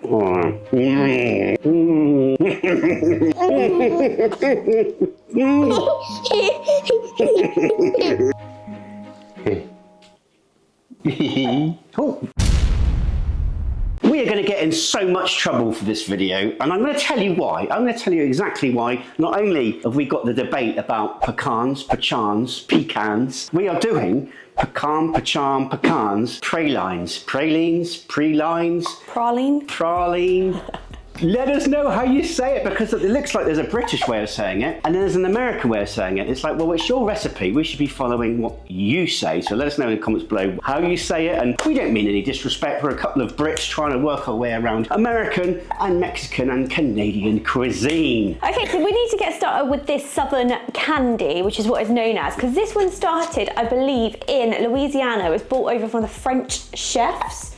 Oh. We are going to get in so much trouble for this video, and I'm going to tell you why. I'm going to tell you exactly why. Not only have we got the debate about pecans, pecans, we are doing pecans, pralines, praline. Let us know how you say it, because it looks like there's a British way of saying it and then there's an American way of saying it. It's like, well, it's your recipe. We should be following what you say. So let us know in the comments below how you say it. And we don't mean any disrespect. We're a couple of Brits trying to work our way around American and Mexican and Canadian cuisine. Okay, so we need to get started with this southern candy, which is what it's known as, because this one started, I believe, in Louisiana. It was brought over from the French chefs.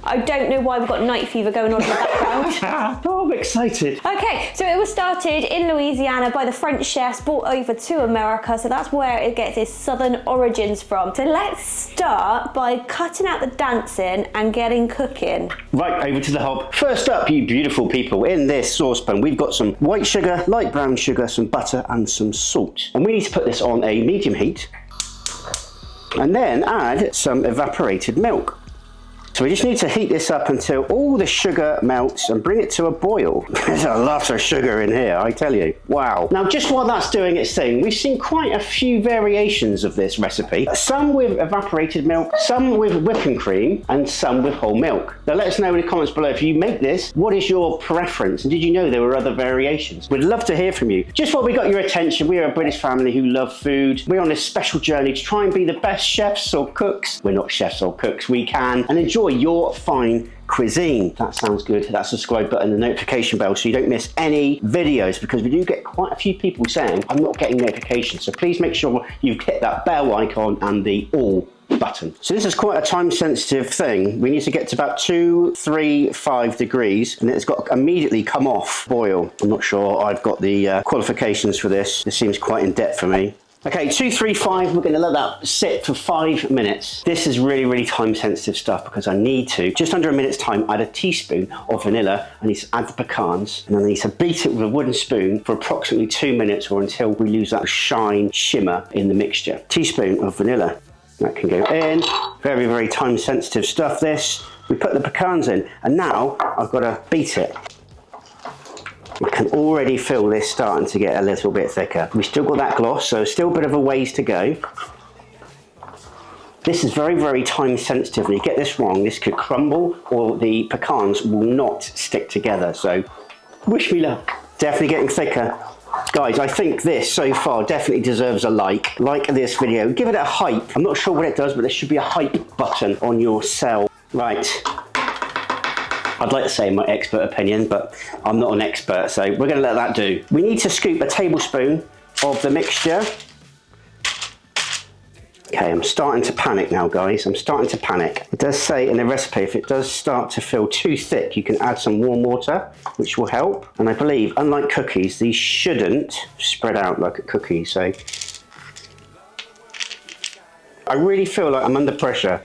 I don't know why we've got night fever going on in the background. Oh, I'm excited. Okay, so it was started in Louisiana by the French chefs, brought over to America, so that's where it gets its southern origins from. So let's start by cutting out the dancing and getting cooking. Right, over to the hob. First up, you beautiful people, in this saucepan, we've got some white sugar, light brown sugar, some butter and some salt. And we need to put this on a medium heat and then add some evaporated milk. So we just need to heat this up until all the sugar melts and bring it to a boil. There's a lot of sugar in here, I tell you. Wow. Now, just while that's doing its thing, we've seen quite a few variations of this recipe. Some with evaporated milk, some with whipping cream, and some with whole milk. Now, let us know in the comments below, if you make this, what is your preference? And did you know there were other variations? We'd love to hear from you. Just while we got your attention, we are a British family who love food. We're on this special journey to try and be the best chefs or cooks. We're not chefs or cooks, we can, and enjoy your fine cuisine. That sounds good. That subscribe button and the notification bell so you don't miss any videos, because we do get quite a few people saying I'm not getting notifications. So please make sure you've hit that bell icon and the all button. So this is quite a time sensitive thing. We need to get to about 2, 3, 5 degrees and it's got to immediately come off boil. I'm not sure I've got the qualifications for this. This seems quite in depth for me. Okay, 2, 3, 5, we're going to let that sit for 5 minutes. This is really time sensitive stuff, because I need to, just under a minute's time, add a teaspoon of vanilla. I need to add the pecans, and then I need to beat it with a wooden spoon for approximately 2 minutes, or until we lose that shine, shimmer in the mixture. Teaspoon of vanilla, that can go in. Very time sensitive stuff, this. We put the pecans in, and now I've got to beat it. You can already feel this starting to get a little bit thicker. We've still got that gloss, so still a bit of a ways to go. This is very time sensitive. When you get this wrong, this could crumble or the pecans will not stick together. So wish me luck. Definitely getting thicker. Guys, I think this so far definitely deserves a like. Like this video, give it a hype. I'm not sure what it does, but there should be a hype button on your cell. Right. I'd like to say my expert opinion, but I'm not an expert, so we're going to let that do. We need to scoop a tablespoon of the mixture. Okay, I'm starting to panic now, guys. I'm starting to panic. It does say in the recipe, if it does start to feel too thick, you can add some warm water, which will help. And I believe, unlike cookies, these shouldn't spread out like a cookie, so I really feel like I'm under pressure.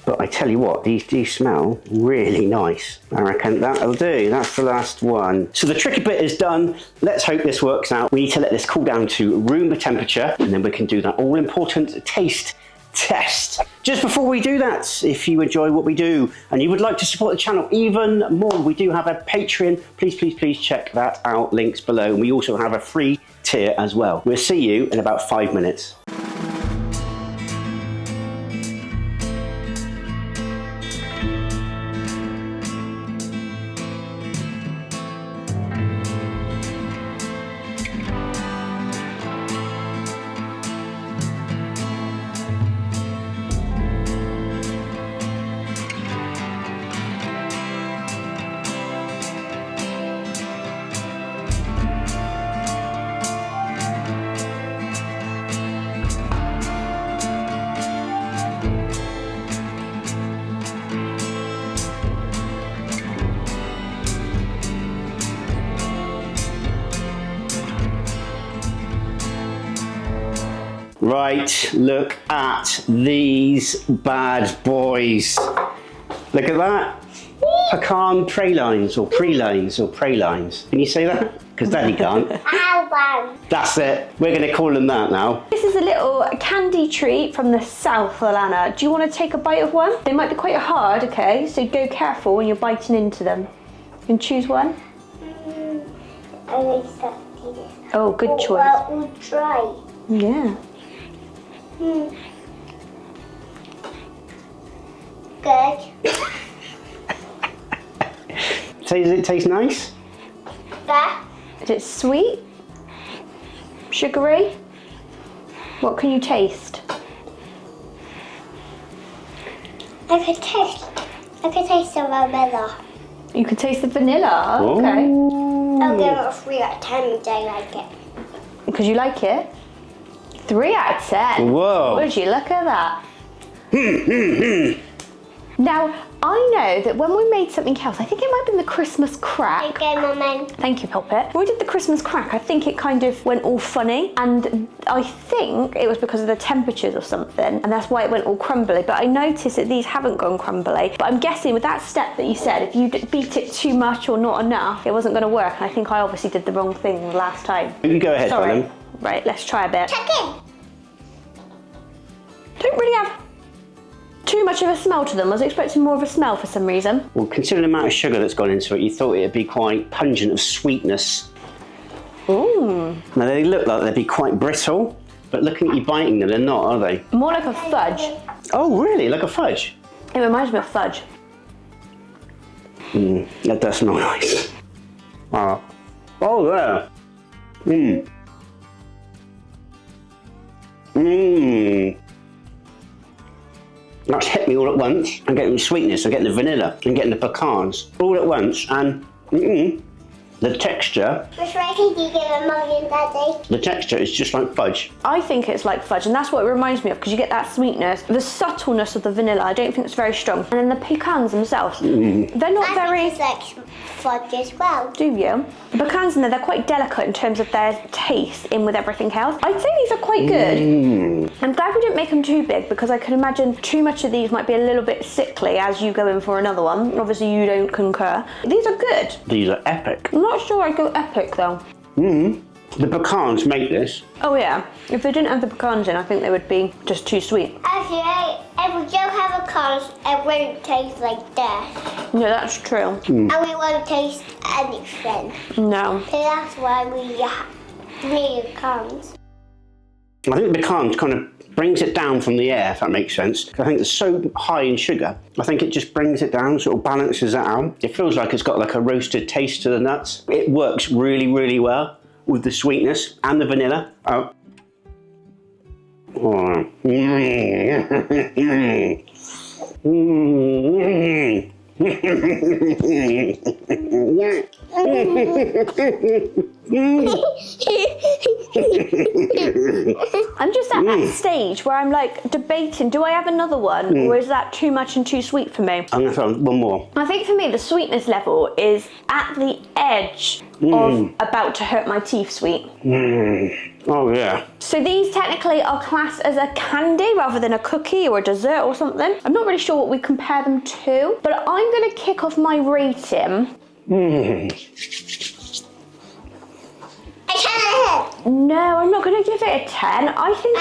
But I tell you what, these do smell really nice. I reckon that'll do. That's the last one. So the tricky bit is done. Let's hope this works out. We need to let this cool down to room temperature, and then we can do that all important taste test. Just before we do that, if you enjoy what we do and you would like to support the channel even more, we do have a Patreon. Please check that out. Links below. And we also have a free tier as well. We'll see you in about 5 minutes. Right, look at these bad boys. Look at that. Pecan Pralines or Pralines or Pralines. Can you say that? Because Daddy can't. That's it. We're going to call them that now. This is a little candy treat from the south, Elana. Do you want to take a bite of one? They might be quite hard, okay? So go careful when you're biting into them. You can choose one. Oh, good choice. Well, we'll try. Yeah. Good. Does it taste nice? Yeah. Is it sweet? Sugary? What can you taste? I could taste the vanilla. You can taste the vanilla. Oh, okay. I'll give it a 3 out of 10 because I like it. Because you like it? 3 out of 10. Whoa. Would you look at that? Now, I know that when we made something else, I think it might have been the Christmas crack. Okay, Mum. Thank you, Pulpit. When we did the Christmas crack, I think it kind of went all funny, and I think it was because of the temperatures or something, and that's why it went all crumbly. But I noticed that these haven't gone crumbly. But I'm guessing with that step that you said, if you beat it too much or not enough, it wasn't going to work. And I think I obviously did the wrong thing last time. You go ahead, Sorry. darling. Right, let's try a bit. Check in. Don't really have too much of a smell to them. I was expecting more of a smell for some reason. Well, considering the amount of sugar that's gone into it, you thought it'd be quite pungent of sweetness. Ooh. Now, they look like they'd be quite brittle, but looking at you biting them, they're not, are they? More like a fudge. Oh, really? Like a fudge? It reminds me of fudge. That does smell nice. Oh, yeah. That's hit me all at once. I'm getting the sweetness, I'm getting the vanilla, I'm getting the pecans all at once, and the texture. Which rating do you give it, Mummy and Daddy? The texture is just like fudge. I think it's like fudge, and that's what it reminds me of, because you get that sweetness, the subtleness of the vanilla. I don't think it's very strong. And then the pecans themselves, they're not very... I think it's like fudge as well. Do you? The pecans in there, they're quite delicate in terms of their taste in with everything else. I'd say these are quite good. I'm glad we didn't make them too big, because I can imagine too much of these might be a little bit sickly as you go in for another one. Obviously you don't concur. These are good. These are epic. I'm not sure I'd go epic though. The pecans make this. Oh yeah, if they didn't have the pecans in, I think they would be just too sweet. Actually, if we don't have a colours, it won't taste like this. Yeah, that's true. And we won't taste anything. No. So that's why we need cans. I think the pecans kind of brings it down from the air, if that makes sense. I think it's so high in sugar. I think it just brings it down, sort of balances it out. It feels like it's got like a roasted taste to the nuts. It works really, really well with the sweetness and the vanilla. Oh. I'm just at that stage where I'm like debating, do I have another one or is that too much and too sweet for me? I'm gonna throw one more. I think for me the sweetness level is at the edge of about to hurt my teeth sweet. Oh yeah. So these technically are classed as a candy rather than a cookie or a dessert or something. I'm not really sure what we compare them to, but I'm gonna kick off my rating. No, I'm not going to give it a 10. I think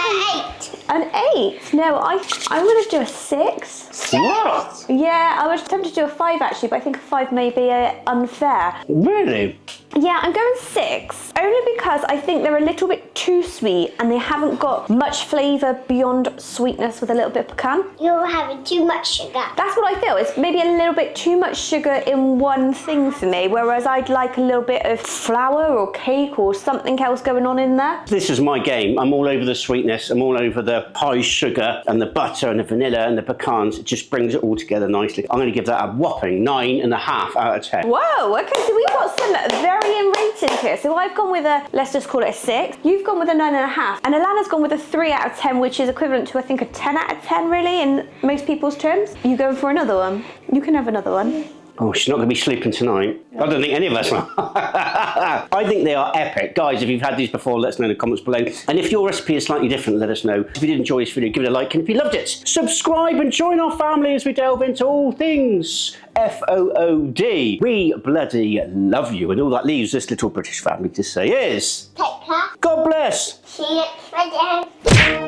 An 8. An 8? No, I'm going to do a 6. What? Yeah, I was tempted to do a 5 actually, but I think a 5 may be unfair. Really? Yeah, I'm going 6. Only because I think they're a little bit too sweet and they haven't got much flavour beyond sweetness with a little bit of pecan. You're having too much sugar. That's what I feel. It's maybe a little bit too much sugar in one thing for me, whereas I'd like a little bit of flour or cake or something else going on in there. This is my game. I'm all over the sweetness. I'm all over the pie sugar and the butter and the vanilla and the pecans. It just brings it all together nicely. I'm going to give that a whopping 9.5 out of 10. Whoa, okay, so we've got some varying ratings here. So I've gone with a, let's just call it a 6. You've gone with a 9.5. And Elana's gone with a 3 out of 10, which is equivalent to, I think, a 10 out of 10, really, in most people's terms. You going for another one? You can have another one. Oh, she's not going to be sleeping tonight. I don't think any of us are. I think they are epic. Guys, if you've had these before, let us know in the comments below. And if your recipe is slightly different, let us know. If you did enjoy this video, give it a like. And if you loved it, subscribe and join our family as we delve into all things FOOD. We bloody love you. And all that leaves this little British family to say is... Take care. God bless. See you next video.